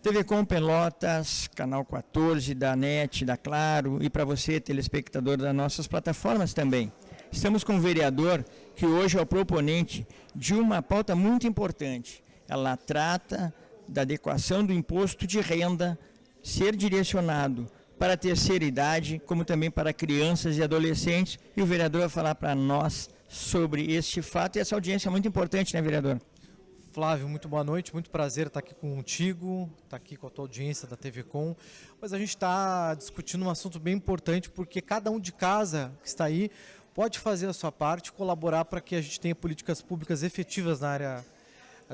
TV Com Pelotas, canal 14 da NET, da Claro, e para você, telespectador das nossas plataformas também. Estamos com um vereador que hoje é o proponente de uma pauta muito importante. Ela trata da adequação do imposto de renda ser direcionado para a terceira idade, como também para crianças e adolescentes. E o vereador vai falar para nós sobre este fato e essa audiência é muito importante, né, vereador? Flávio, muito boa noite, muito prazer estar aqui contigo, estar aqui com a tua audiência da TV Com. Mas a gente está discutindo um assunto bem importante, porque cada um de casa que está aí pode fazer a sua parte, colaborar para que a gente tenha políticas públicas efetivas na área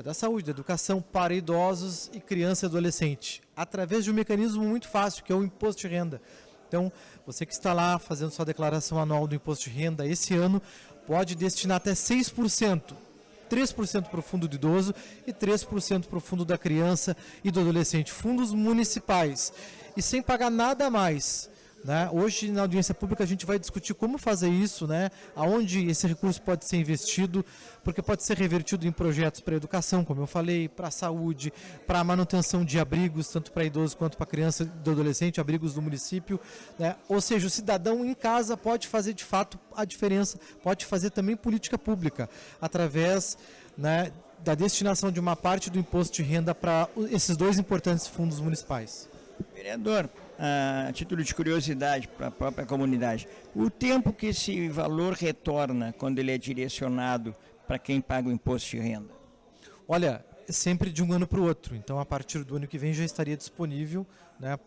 da saúde, da educação para idosos e criança e adolescente, através de um mecanismo muito fácil, que é o imposto de renda. Então, você que está lá fazendo sua declaração anual do imposto de renda esse ano, pode destinar até 6%. 3% para o fundo do idoso e 3% para o fundo da criança e do adolescente, fundos municipais, e sem pagar nada a mais. Né? Hoje, na audiência pública, a gente vai discutir como fazer isso, né? Aonde esse recurso pode ser investido, porque pode ser revertido em projetos para a educação, como eu falei, para a saúde, para a manutenção de abrigos, tanto para idosos quanto para criança e adolescente, abrigos do município. Né? Ou seja, o cidadão em casa pode fazer de fato a diferença, pode fazer também política pública, através, né, da destinação de uma parte do imposto de renda para esses dois importantes fundos municipais. Vereador, a título de curiosidade para a própria comunidade, o tempo que esse valor retorna quando ele é direcionado para quem paga o imposto de renda? Olha, sempre de um ano para o outro. Então, a partir do ano que vem já estaria disponível, né,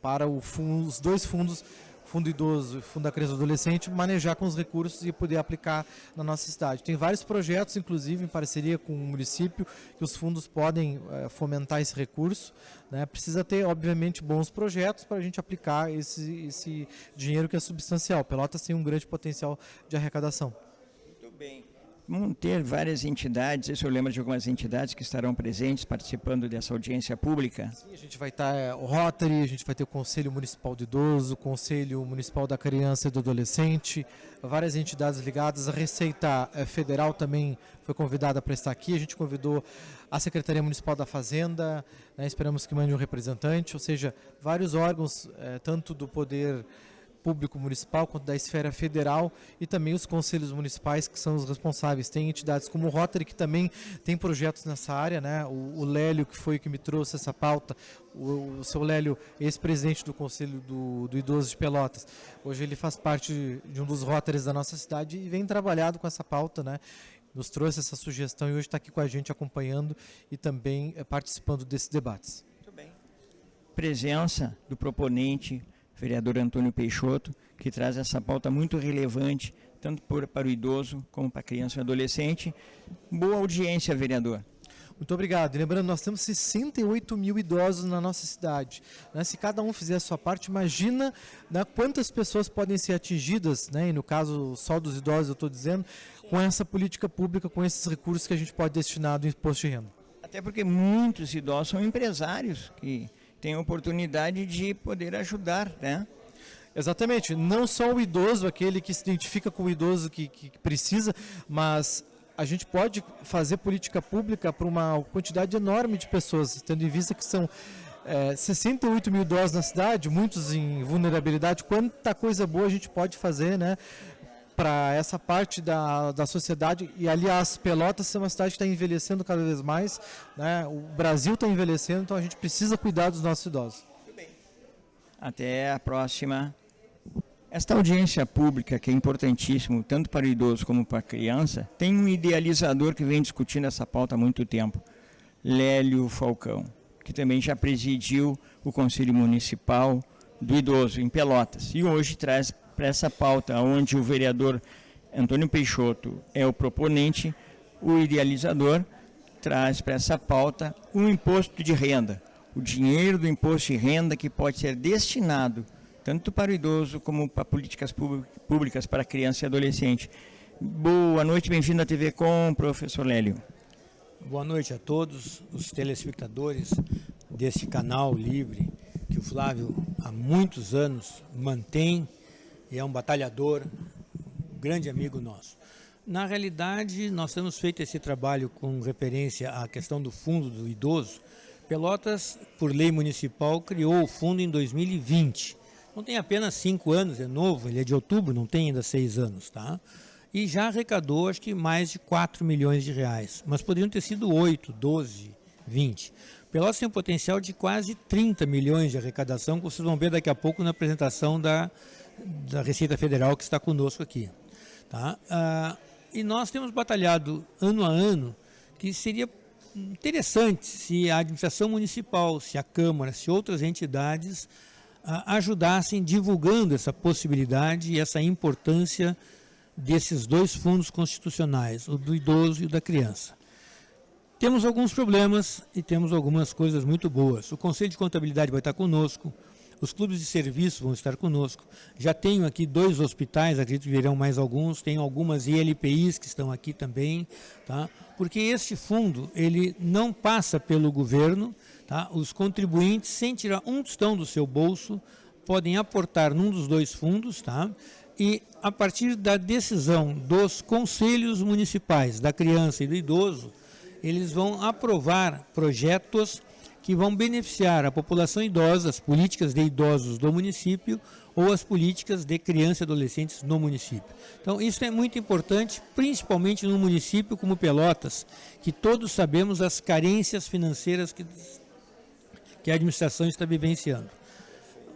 para os dois fundos, Fundo Idoso e Fundo da Criança e Adolescente, manejar com os recursos e poder aplicar na nossa cidade. Tem vários projetos, inclusive em parceria com o município, que os fundos podem fomentar esse recurso. Né? Precisa ter, obviamente, bons projetos para a gente aplicar esse dinheiro que é substancial. Pelotas tem um grande potencial de arrecadação. Muito bem. Vão ter várias entidades, se eu lembro de algumas entidades que estarão presentes participando dessa audiência pública. Sim, a gente vai estar o Rotary, a gente vai ter o Conselho Municipal do Idoso, o Conselho Municipal da Criança e do Adolescente, várias entidades ligadas. A Receita Federal também foi convidada para estar aqui, a gente convidou a Secretaria Municipal da Fazenda, né, esperamos que mande um representante, ou seja, vários órgãos, tanto do Poder Público Municipal quanto da esfera federal, e também os conselhos municipais que são os responsáveis. Tem entidades como o Rotary que também tem projetos nessa área, né? O Lélio, que foi o que me trouxe essa pauta, o seu Lélio, ex-presidente do Conselho do Idoso de Pelotas. Hoje ele faz parte de um dos Rotarys da nossa cidade e vem trabalhado com essa pauta, né? Nos trouxe essa sugestão e hoje está aqui com a gente acompanhando e também participando desses debates. Muito bem. Presença do proponente, vereador Antônio Peixoto, que traz essa pauta muito relevante, tanto para o idoso como para a criança e adolescente. Boa audiência, vereador. Muito obrigado. E lembrando, nós temos 68 mil idosos na nossa cidade. Né? Se cada um fizer a sua parte, imagina, né, quantas pessoas podem ser atingidas, né, e no caso só dos idosos eu estou dizendo, com essa política pública, com esses recursos que a gente pode destinar do imposto de renda. Até porque muitos idosos são empresários que tem a oportunidade de poder ajudar, né? Exatamente, não só o idoso, aquele que se identifica com o idoso que precisa, mas a gente pode fazer política pública para uma quantidade enorme de pessoas, tendo em vista que são 68 mil idosos na cidade, muitos em vulnerabilidade. Quanta coisa boa a gente pode fazer, né, para essa parte da sociedade. E, aliás, Pelotas é uma cidade que está envelhecendo cada vez mais, né? O Brasil está envelhecendo, então a gente precisa cuidar dos nossos idosos. Muito bem. Até a próxima. Esta audiência pública, que é importantíssimo, tanto para o idoso como para a criança, tem um idealizador que vem discutindo essa pauta há muito tempo, Lélio Falcão, que também já presidiu o Conselho Municipal do Idoso em Pelotas. E hoje traz para essa pauta, onde o vereador Antônio Peixoto é o proponente, o idealizador traz para essa pauta o imposto de renda, o dinheiro do imposto de renda que pode ser destinado tanto para o idoso como para políticas públicas para criança e adolescente. Boa noite, bem-vindo à TV Com, professor Lélio. Boa noite a todos os telespectadores desse canal livre que o Flávio há muitos anos mantém e é um batalhador, um grande amigo nosso. Na realidade, nós temos feito esse trabalho com referência à questão do fundo do idoso Pelotas, por lei municipal, criou o fundo em 2020. Não tem apenas 5 anos, é novo, ele é de outubro, não tem ainda 6 anos, tá? E já arrecadou, acho que mais de 4 milhões de reais, mas poderiam ter sido 8, 12, 20. Pelotas tem um potencial de quase 30 milhões de arrecadação, que vocês vão ver daqui a pouco na apresentação da Receita Federal que está conosco aqui. Tá? E nós temos batalhado ano a ano que seria interessante se a administração municipal, se a Câmara, se outras entidades ajudassem divulgando essa possibilidade e essa importância desses 2 fundos constitucionais, o do idoso e o da criança. Temos alguns problemas e temos algumas coisas muito boas. O Conselho de Contabilidade vai estar conosco, os clubes de serviço vão estar conosco. Já tenho aqui 2 hospitais, acredito que virão mais alguns, tenho algumas ILPIs que estão aqui também, tá? Porque este fundo, ele não passa pelo governo, tá? Os contribuintes, sem tirar um tostão do seu bolso, podem aportar num dos 2 fundos, tá? E a partir da decisão dos conselhos municipais, da criança e do idoso, eles vão aprovar projetos que vão beneficiar a população idosa, as políticas de idosos do município ou as políticas de crianças e adolescentes no município. Então, isso é muito importante, principalmente num município como Pelotas, que todos sabemos as carências financeiras que a administração está vivenciando.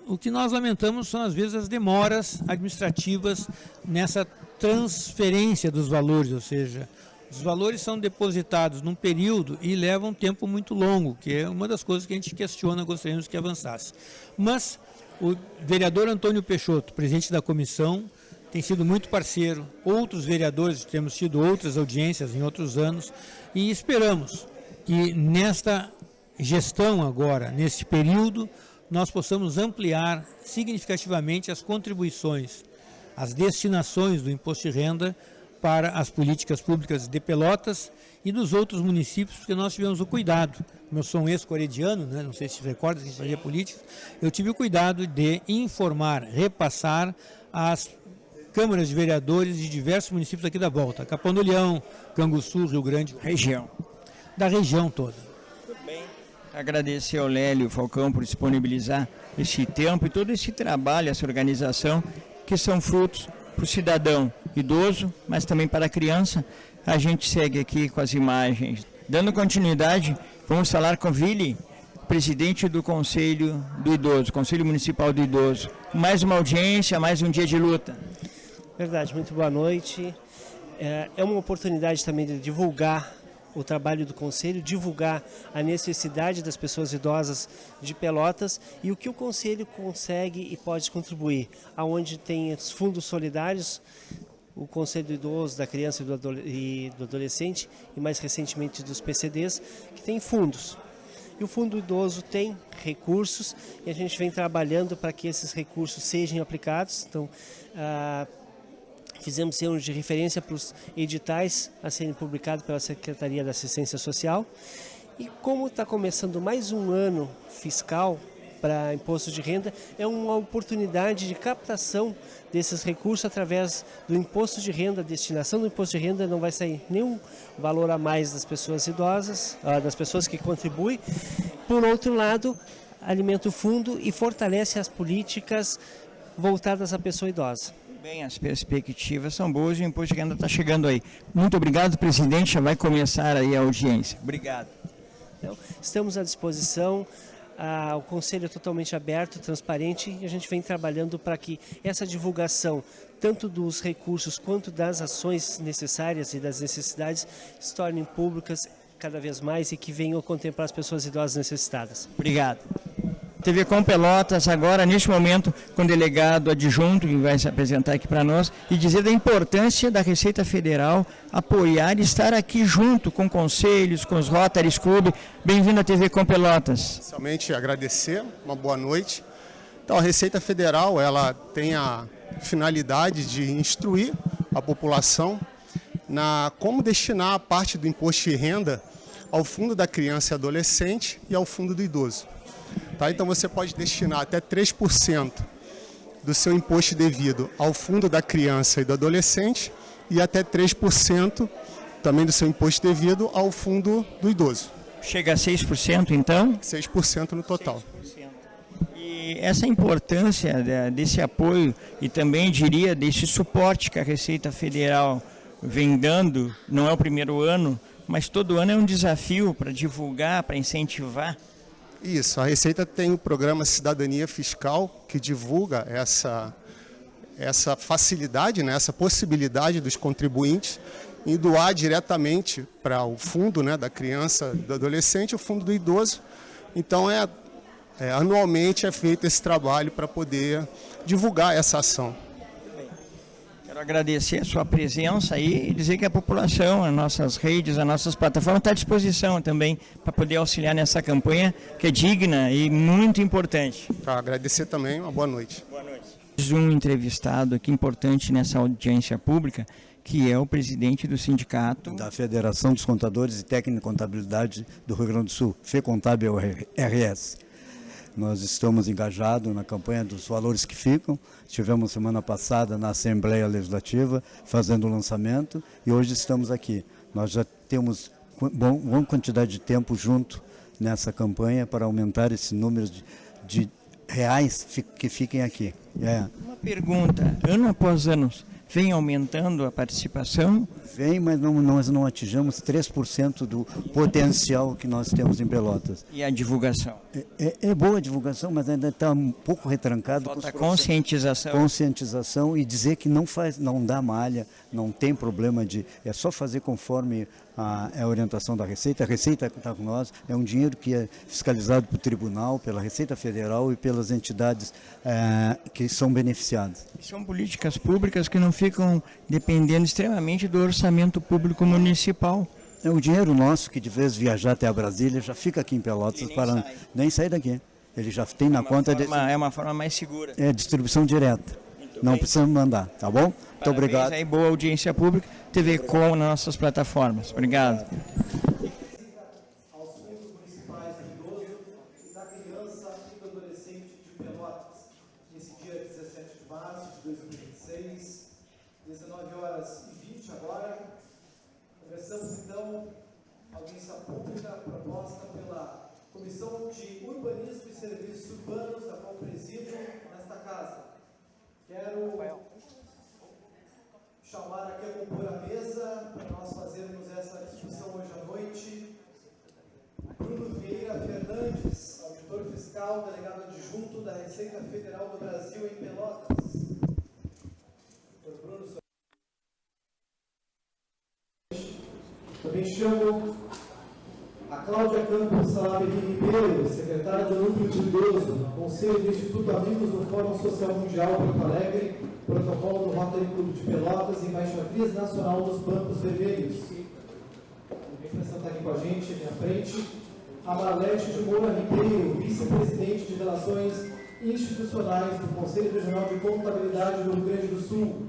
O que nós lamentamos são, às vezes, as demoras administrativas nessa transferência dos valores, ou seja, os valores são depositados num período e levam um tempo muito longo, que é uma das coisas que a gente questiona, gostaríamos que avançasse. Mas o vereador Antônio Peixoto, presidente da comissão, tem sido muito parceiro, outros vereadores, temos tido outras audiências em outros anos, e esperamos que nesta gestão agora, neste período, nós possamos ampliar significativamente as contribuições, as destinações do imposto de renda para as políticas públicas de Pelotas e dos outros municípios, porque nós tivemos o cuidado, como eu sou um ex-corediano, né, não sei se recorda que a gente fazia política, eu tive o cuidado de informar, repassar as câmaras de vereadores de diversos municípios aqui da volta, Capão do Leão, Canguçu, Rio Grande, da região toda. Muito bem. Agradecer ao Lélio Falcão por disponibilizar esse tempo e todo esse trabalho, essa organização, que são frutos para o cidadão idoso, mas também para a criança. A gente segue aqui com as imagens. Dando continuidade, vamos falar com o Vili, presidente do Conselho do Idoso, Conselho Municipal do Idoso. Mais uma audiência, mais um dia de luta. Verdade, muito boa noite. É uma oportunidade também de divulgar o trabalho do Conselho, divulgar a necessidade das pessoas idosas de Pelotas e o que o Conselho consegue e pode contribuir. Aonde tem os fundos solidários, o Conselho do Idoso, da Criança e do Adolescente e mais recentemente dos PCDs, que tem fundos. E o Fundo Idoso tem recursos e a gente vem trabalhando para que esses recursos sejam aplicados. Então, fizemos termos de referência para os editais a serem publicados pela Secretaria da Assistência Social. E como está começando mais um ano fiscal para imposto de renda, é uma oportunidade de captação desses recursos através do imposto de renda. A destinação do imposto de renda não vai sair nenhum valor a mais das pessoas idosas, das pessoas que contribuem. Por outro lado, alimenta o fundo e fortalece as políticas voltadas à pessoa idosa. Bem, as perspectivas são boas e o imposto de renda está chegando aí. Muito obrigado, presidente. Já vai começar aí a audiência. Obrigado. Então, estamos à disposição. O Conselho é totalmente aberto, transparente e a gente vem trabalhando para que essa divulgação, tanto dos recursos quanto das ações necessárias e das necessidades, se tornem públicas cada vez mais e que venham a contemplar as pessoas idosas necessitadas. Obrigado. TV Com Pelotas, agora, neste momento, com o delegado adjunto, que vai se apresentar aqui para nós, e dizer da importância da Receita Federal apoiar e estar aqui junto com conselhos, com os Rotaries Club. Bem-vindo à TV Com Pelotas. Inicialmente, agradecer, uma boa noite. Então, a Receita Federal, ela tem a finalidade de instruir a população na como destinar a parte do imposto de renda ao Fundo da Criança e Adolescente e ao Fundo do Idoso. Tá? Então você pode destinar até 3% do seu imposto devido ao Fundo da Criança e do Adolescente e até 3% também do seu imposto devido ao Fundo do Idoso. Chega a 6%, então? 6% no total. 6%. E essa importância desse apoio e também, diria, desse suporte que a Receita Federal vem dando, não é o primeiro ano, mas todo ano é um desafio para divulgar, para incentivar. Isso, a Receita tem o programa Cidadania Fiscal, que divulga essa facilidade, né, essa possibilidade dos contribuintes em doar diretamente para o fundo, né, da criança, do adolescente, o fundo do idoso. Então, anualmente é feito esse trabalho para poder divulgar essa ação. Quero agradecer a sua presença aí e dizer que a população, as nossas redes, as nossas plataformas estão à disposição também para poder auxiliar nessa campanha que é digna e muito importante. Tá, agradecer também, uma boa noite. Boa noite. Um entrevistado aqui importante nessa audiência pública, que é o presidente do sindicato da Federação dos Contadores e Técnicos de Contabilidade do Rio Grande do Sul, FEContábil RS. Nós estamos engajados na campanha dos valores que ficam. Estivemos semana passada na Assembleia Legislativa fazendo o lançamento e hoje estamos aqui. Nós já temos boa quantidade de tempo junto nessa campanha para aumentar esse número de reais que fiquem aqui. Uma pergunta, ano após ano, vem aumentando a participação? Vem, mas nós não atingimos 3% do potencial que nós temos em Pelotas. E a divulgação? É boa a divulgação, mas ainda está um pouco retrancado. Falta conscientização. Conscientização e dizer que não dá malha, não tem problema é só fazer conforme a orientação da Receita. A Receita está com nós, é um dinheiro que é fiscalizado pelo Tribunal, pela Receita Federal e pelas entidades que são beneficiadas. São políticas públicas que não ficam dependendo extremamente do orçamento público municipal. É o dinheiro nosso que de vez viajar até a Brasília já fica aqui em Pelotas, nem sai daqui. Ele já tem na conta. É uma forma mais segura. É distribuição direta. Não precisamos mandar, tá bom? Muito obrigado. Aí, boa audiência pública, TV Com nas nossas plataformas. Obrigado. Aos fundos municipais do idoso e da criança e do adolescente de Pelotas, nesse dia 17 de março de 2026, 19h20 agora. Começamos então a audiência pública proposta pela Comissão de Urbanismo e Serviços Urbanos, da qual presido nesta casa. Quero chamar aqui a compor a mesa para nós fazermos essa discussão hoje à noite. Bruno Vieira Fernandes, auditor fiscal, delegado adjunto da Receita Federal do Brasil em Pelotas. Dr. Bruno, também chamo a Cláudia Campos Salaberi Ribeiro, secretária do Núcleo de Idoso, Conselho do Instituto Amigos do Fórum Social Mundial Porto Alegre, protocolo do Rotary Clube de Pelotas e embaixatriz nacional dos Bancos Vermelhos. Vem para sentar aqui com a gente, à minha frente, a Marlete de Moura Ribeiro, vice-presidente de Relações Institucionais do Conselho Regional de Contabilidade do Rio Grande do Sul.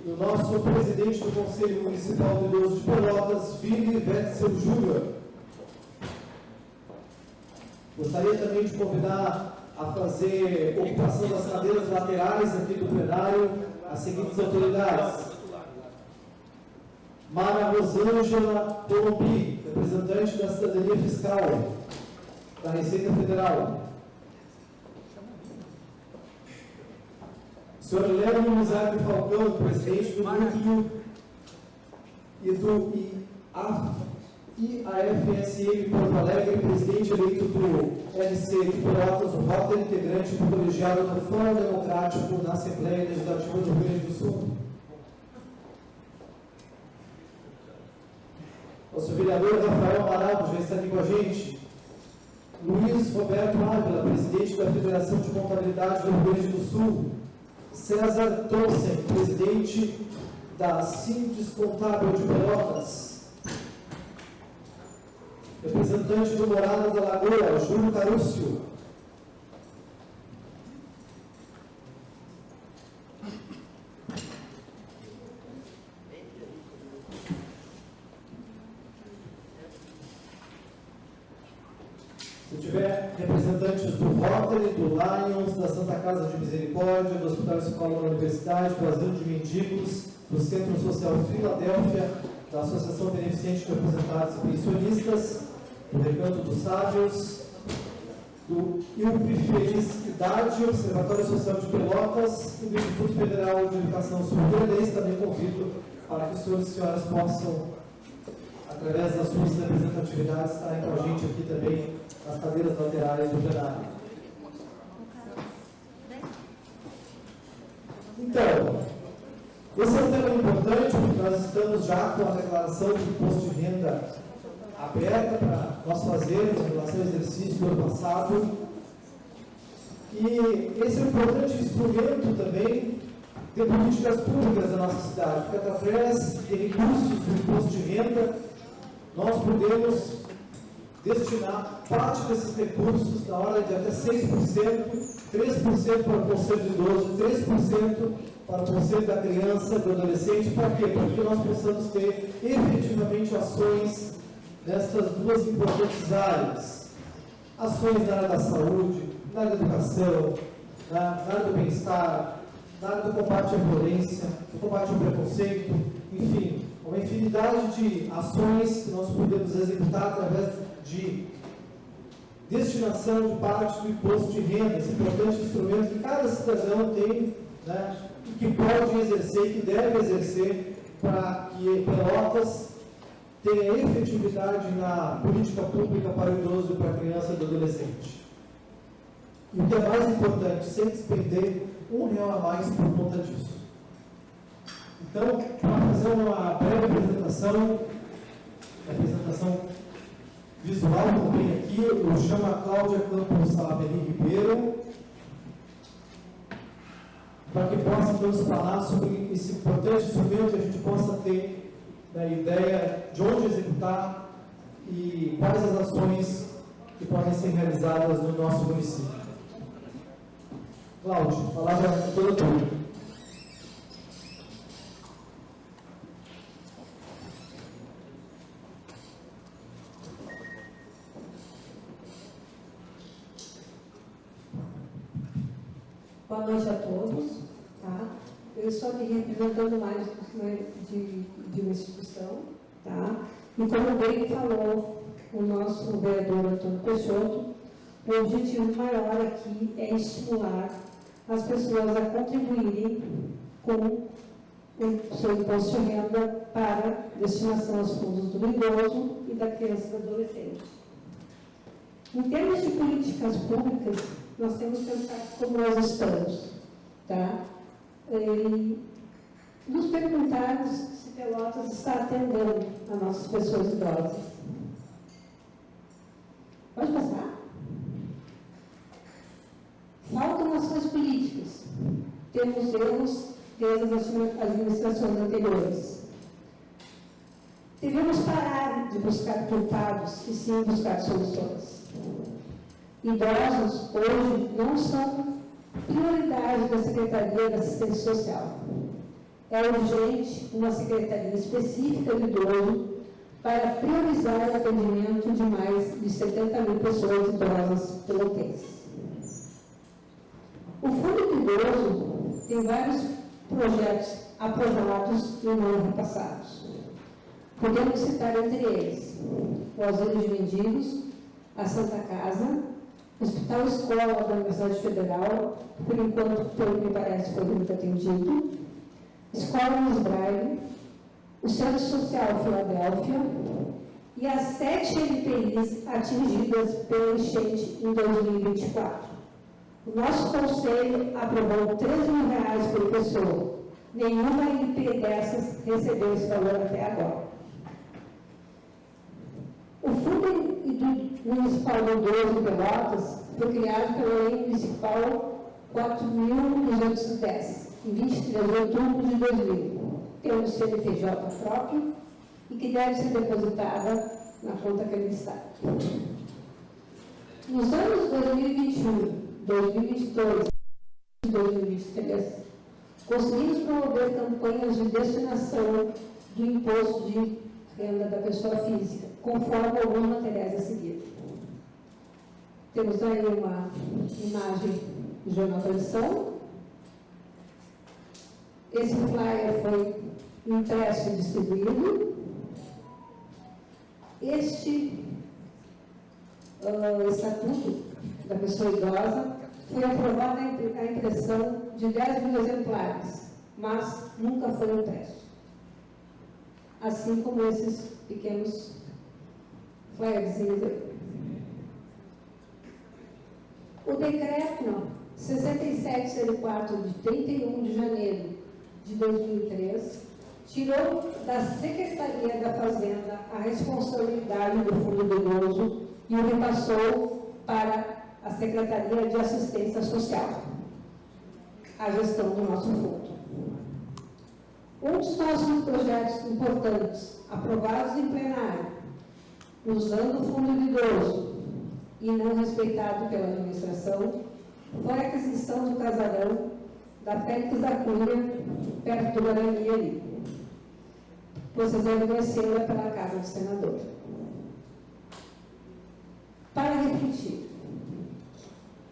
E o nosso presidente do Conselho Municipal do Idoso de Pelotas, Vini Wetzel Júnior. Gostaria também de convidar a fazer ocupação das cadeiras laterais aqui do plenário as seguintes autoridades: Mara Rosângela Colombi, representante da Cidadania Fiscal da Receita Federal. Senhor Léo Mizardo Falcão, presidente do Núcleo e do IAFSM Porto Alegre, presidente eleito do LC de Pelotas, o Rotary, integrante do colegiado do Fórum Democrático na Assembleia Legislativa do Rio Grande do Sul. Nosso vereador Rafael Amaral já está aqui com a gente. Luiz Roberto Ávila, presidente da Federação de Contabilidade do Rio Grande do Sul. César Tolsen, presidente da Sindes Contábil de Pelotas. Representante do Morada da Lagoa, Júlio Carúcio. Se tiver representantes do Rotary, do Lions, da Santa Casa de Misericórdia, do Hospital Escola da Universidade, do Asilo de Mendigos, do Centro Social Filadélfia, da Associação Beneficente de Aposentados e Pensionistas, do Recanto dos Sábios, do Felicidade, Observatório Social de Pelotas e do Instituto Federal de Educação Sul-Rio. Também convido para que os senhores e senhoras possam, através das suas representatividades, estarem com a gente aqui também nas cadeiras laterais do plenário. Então, esse é um tema importante, porque nós estamos já com a declaração de imposto de renda aberta para nós fazermos em relação ao exercício do ano passado. E esse é um importante instrumento também de políticas públicas da nossa cidade, porque através de recursos do imposto de renda, nós podemos destinar parte desses recursos na ordem de até 6%, 3% para o conselho do idoso, 3% para o conselho da criança e do adolescente. Para quê? Para que nós possamos ter efetivamente ações nessas duas importantes áreas. Ações na área da saúde, na área da educação, na área do bem-estar, na área do combate à violência, do combate ao preconceito, enfim, uma infinidade de ações que nós podemos executar através de destinação de parte do imposto de renda, esse importante instrumento que cada cidadão tem, né, e que pode exercer, que deve exercer, para que Pelotas tenha efetividade na política pública para o idoso, para a criança e para o adolescente. E o que é mais importante, sem despender R$1 a mais por conta disso. Então, para fazer uma breve apresentação visual também aqui, eu chamo a Cláudia Campos Salaberi Ribeiro, para que possa então explanar sobre esse importante instrumento e a gente possa ter a ideia de onde executar e quais as ações que podem ser realizadas no nosso município. Cláudia, a palavra é toda tua. Boa noite a todos. Tá? Eu estou aqui representando mais de uma instituição. Tá? E como bem falou o nosso vereador Antônio Peixoto, o objetivo maior aqui é estimular as pessoas a contribuírem com o seu imposto de renda para destinação aos fundos do idoso e da criança e do adolescente. Em termos de políticas públicas, nós temos que pensar como nós estamos, tá? E nos perguntarmos se Pelotas está atendendo as nossas pessoas idosas. Pode passar? Faltam ações políticas. Temos erros desde as administrações anteriores. Devemos parar de buscar culpados e sim buscar soluções. Idosos, hoje, não são prioridade da Secretaria da Assistência Social. É urgente uma secretaria específica de idoso para priorizar o atendimento de mais de 70 mil pessoas idosas pelotenses. O Fundo do Idoso tem vários projetos aprovados e não repassados. Podemos citar entre eles o Asilo de Mendigos, a Santa Casa, Hospital Escola da Universidade Federal, por enquanto, pelo que me parece, foi muito atendido, Escola Luiz Braille, o Centro Social Filadélfia e as 7 LPIs atingidas pela enchente em 2024. O nosso conselho aprovou R$13 mil por pessoa. Nenhuma LP dessas recebeu esse valor até agora. O Fundo Municipal do Idoso de Pelotas foi criado pela Lei Municipal 4.210, em 23 de outubro de 2000. Tem um CNPJ próprio e que deve ser depositada na conta credenciada. Nos anos 2021, 2022 e 2023, conseguimos promover campanhas de destinação do imposto de renda da pessoa física, conforme alguns materiais a seguir. Temos aí uma imagem do Jornal da Lição. Esse flyer foi impresso e distribuído. Este Estatuto da Pessoa Idosa foi aprovado a impressão de 10 mil exemplares, mas nunca foi impresso. Assim como esses pequenos flyerzinhos aí. O decreto 6704 de 31 de janeiro de 2003 tirou da Secretaria da Fazenda a responsabilidade do Fundo do Idoso e o repassou para a Secretaria de Assistência Social, a gestão do nosso fundo. Um dos nossos projetos importantes, aprovados em plenário, usando o Fundo do Idoso e não respeitado pela administração, foi a aquisição do casarão da Félix da Cunha, perto do Guarani ali. Vocês devem conhecê-la pela Casa do Senador. Para refletir,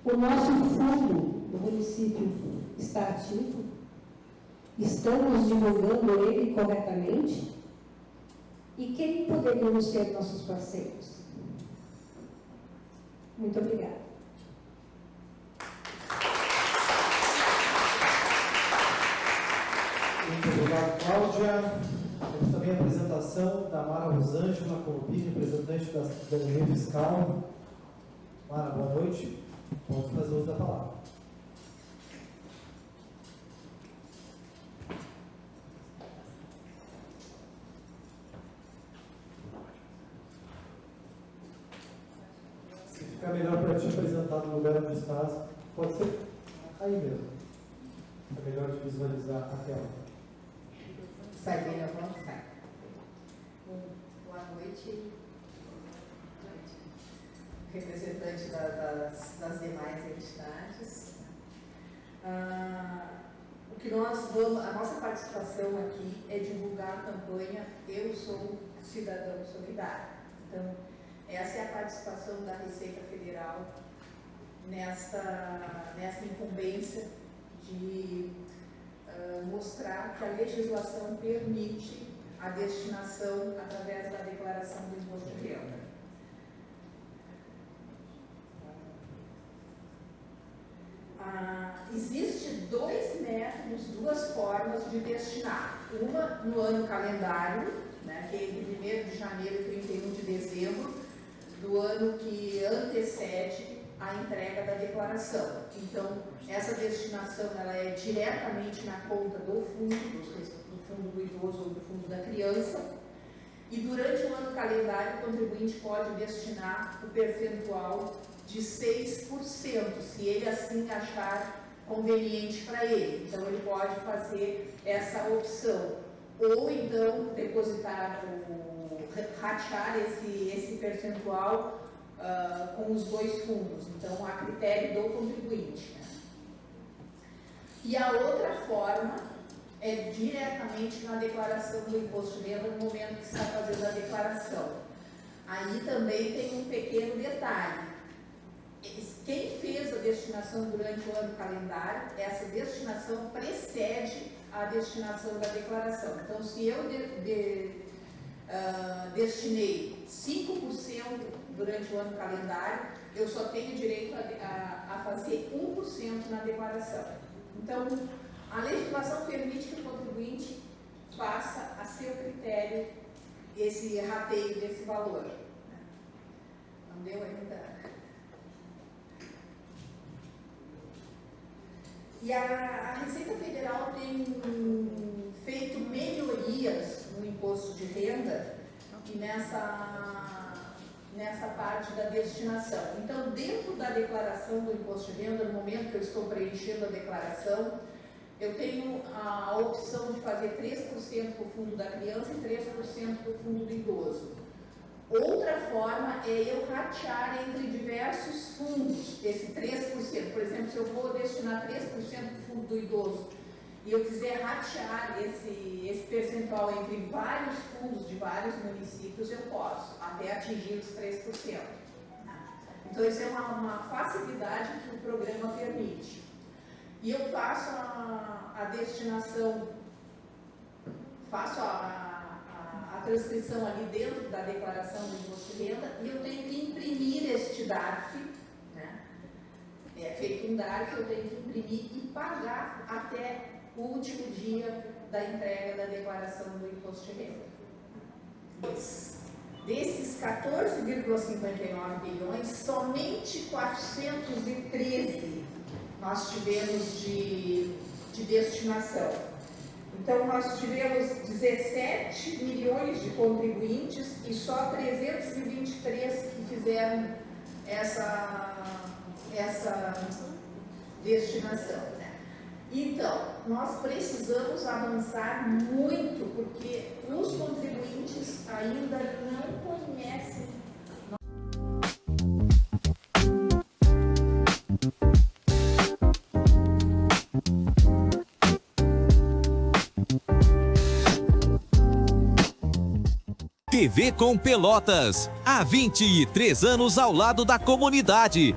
o nosso fundo do município está ativo? Estamos divulgando ele corretamente? E quem poderiam ser nossos parceiros? Muito obrigada. Muito obrigado, Cláudia. Temos também a apresentação da Mara Rosângela Colbi, representante da Cidadania Fiscal. Mara, boa noite. Pode fazer uso da palavra. Se ficar melhor para te apresentar no lugar onde estás, pode ser aí mesmo. É melhor de visualizar a tela. Sai bem, não sai. Boa noite. Representante das demais entidades. O que nós vamos, a nossa participação aqui é divulgar a campanha Eu Sou Cidadão Solidário. Então, essa é a participação da Receita Federal nessa incumbência de mostrar que a legislação permite a destinação através da declaração do imposto de renda. Existem dois métodos, duas formas de destinar. Uma no ano calendário, né, que é de 1º de janeiro e 31 de dezembro do ano que antecede a entrega da declaração. Então, essa destinação ela é diretamente na conta do fundo do idoso ou do fundo da criança. E durante o ano calendário, o contribuinte pode destinar o percentual de 6%, se ele assim achar conveniente para ele. Então, ele pode fazer essa opção. Ou então, depositar, ratear esse percentual com os dois fundos. Então, a critério do contribuinte. Né? E a outra forma é diretamente na declaração do imposto de renda no momento que está fazendo a declaração. Aí também tem um pequeno detalhe. Quem fez a destinação durante o ano calendário, essa destinação precede a destinação da declaração. Então, se eu destinei 5% durante o ano calendário, eu só tenho direito a fazer 1% na declaração. Então, a legislação permite que o contribuinte faça a seu critério esse rateio desse valor. Não deu ainda? E a Receita Federal tem feito melhorias no imposto de renda e nessa parte da destinação. Então, dentro da declaração do imposto de renda, no momento que eu estou preenchendo a declaração, eu tenho a opção de fazer 3% para o fundo da criança e 3% para o fundo do idoso. Outra forma é eu ratear entre diversos fundos esse 3%. Por exemplo, se eu vou destinar 3% para o fundo do idoso e eu quiser ratear esse percentual entre vários fundos de vários municípios, eu posso, até atingir os 3%. Então, isso é uma facilidade que o programa permite. E eu faço a destinação, faço a transcrição ali dentro da declaração do imposto de renda e eu tenho que imprimir este DARF, né? É feito um DARF, eu tenho que imprimir e pagar até o último dia da entrega da declaração do imposto de renda. Desses 14,59 bilhões, somente 413 nós tivemos de destinação. Então, nós tivemos 17 milhões de contribuintes e só 323 que fizeram essa destinação, né? Então, nós precisamos avançar muito, porque os contribuintes ainda não conhecem. TV com Pelotas, há 23 anos ao lado da comunidade.